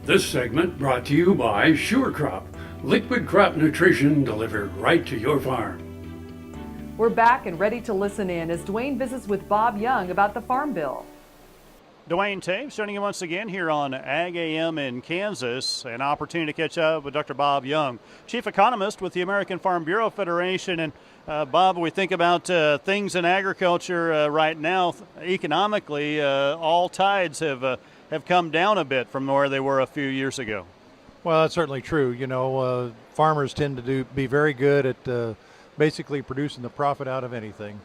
This segment brought to you by Sure Crop, liquid crop nutrition delivered right to your farm. We're back and ready to listen in as Duane visits with Bob Young about the Farm Bill. Duane Taves joining you once again here on Ag AM in Kansas. An opportunity to catch up with Dr. Bob Young, Chief Economist with the American Farm Bureau Federation. And Bob, we think about things in agriculture right now, economically, all tides have come down a bit from where they were a few years ago. Well, that's certainly true. You know, farmers tend to be very good at basically producing the profit out of anything.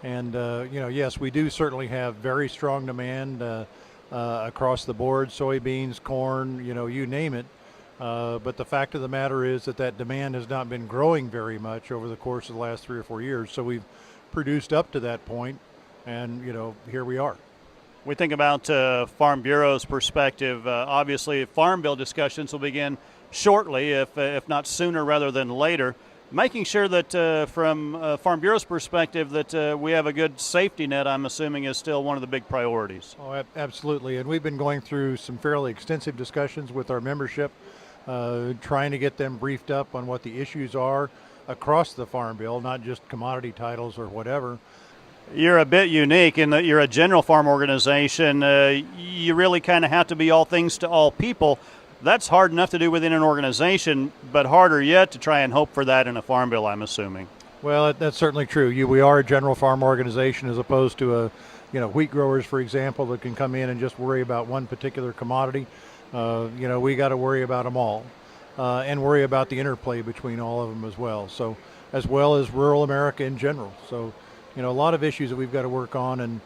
And, you know, yes, we do certainly have very strong demand across the board, soybeans, corn, you know, you name it. But the fact of the matter is that demand has not been growing very much over the course of the last 3 or 4 years. So we've produced up to that point, and, you know, here we are. We think about Farm Bureau's perspective. Obviously, Farm Bill discussions will begin shortly, if not sooner rather than later. Making sure that from Farm Bureau's perspective that we have a good safety net, I'm assuming, is still one of the big priorities. Oh, absolutely. And we've been going through some fairly extensive discussions with our membership, trying to get them briefed up on what the issues are across the Farm Bill, not just commodity titles or whatever. You're a bit unique in that you're a general farm organization. You really kind of have to be all things to all people. That's hard enough to do within an organization, but harder yet to try and hope for that in a farm bill, I'm assuming. Well, that's certainly true. We are a general farm organization as opposed to wheat growers, for example, that can come in and just worry about one particular commodity. We got to worry about them all and worry about the interplay between all of them as well. So, as well as rural America in general. So, you know, a lot of issues that we've got to work on, and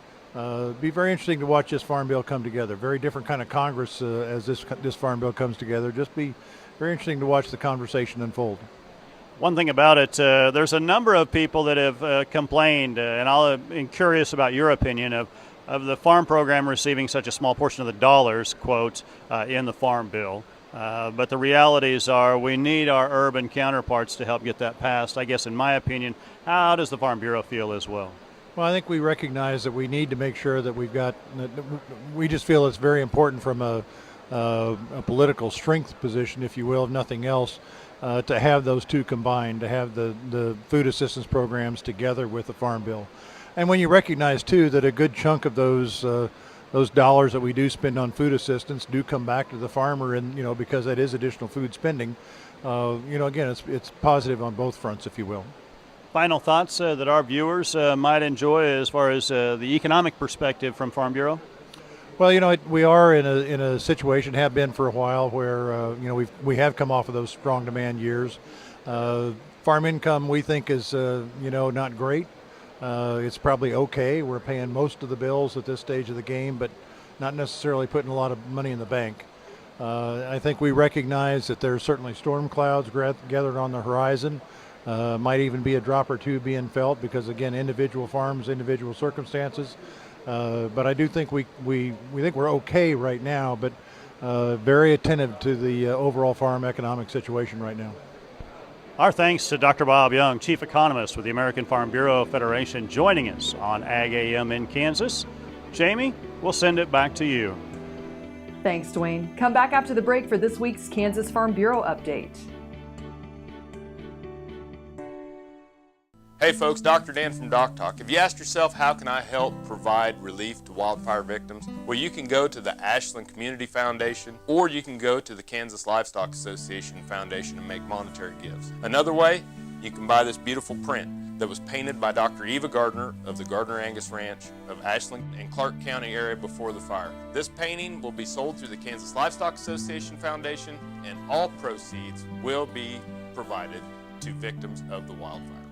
be very interesting to watch this Farm Bill come together. Very different kind of Congress as this Farm Bill comes together. Just be very interesting to watch the conversation unfold. One thing about it, there's a number of people that have complained, and I'm curious about your opinion of the farm program receiving such a small portion of the dollars, quote, in the Farm Bill. But the realities are we need our urban counterparts to help get that passed. I guess, in my opinion, how does the Farm Bureau feel as well? Well, I think we recognize that we need to make sure that we just feel it's very important from a political strength position, if you will, if nothing else, to have those two combined, to have the food assistance programs together with the Farm Bill. And when you recognize, too, that a good chunk of those dollars that we do spend on food assistance do come back to the farmer, and, you know, because that is additional food spending, again, it's positive on both fronts, if you will. Final thoughts that our viewers might enjoy as far as the economic perspective from Farm Bureau? Well, you know, we are in a situation, have been for a while, where we have come off of those strong demand years. Farm income, we think, is not great. It's probably okay. We're paying most of the bills at this stage of the game, but not necessarily putting a lot of money in the bank. I think we recognize that there's certainly storm clouds gathered on the horizon. Might even be a drop or two being felt because, again, individual farms, individual circumstances. But I do think we think we're okay right now, but very attentive to the overall farm economic situation right now. Our thanks to Dr. Bob Young, Chief Economist with the American Farm Bureau Federation, joining us on Ag AM in Kansas. Jamie, we'll send it back to you. Thanks, Duane. Come back after the break for this week's Kansas Farm Bureau update. Hey folks, Dr. Dan from Doc Talk. Have you asked yourself, how can I help provide relief to wildfire victims? Well, you can go to the Ashland Community Foundation, or you can go to the Kansas Livestock Association Foundation and make monetary gifts. Another way, you can buy this beautiful print that was painted by Dr. Eva Gardner of the Gardner Angus Ranch of Ashland and Clark County area before the fire. This painting will be sold through the Kansas Livestock Association Foundation, and all proceeds will be provided to victims of the wildfire.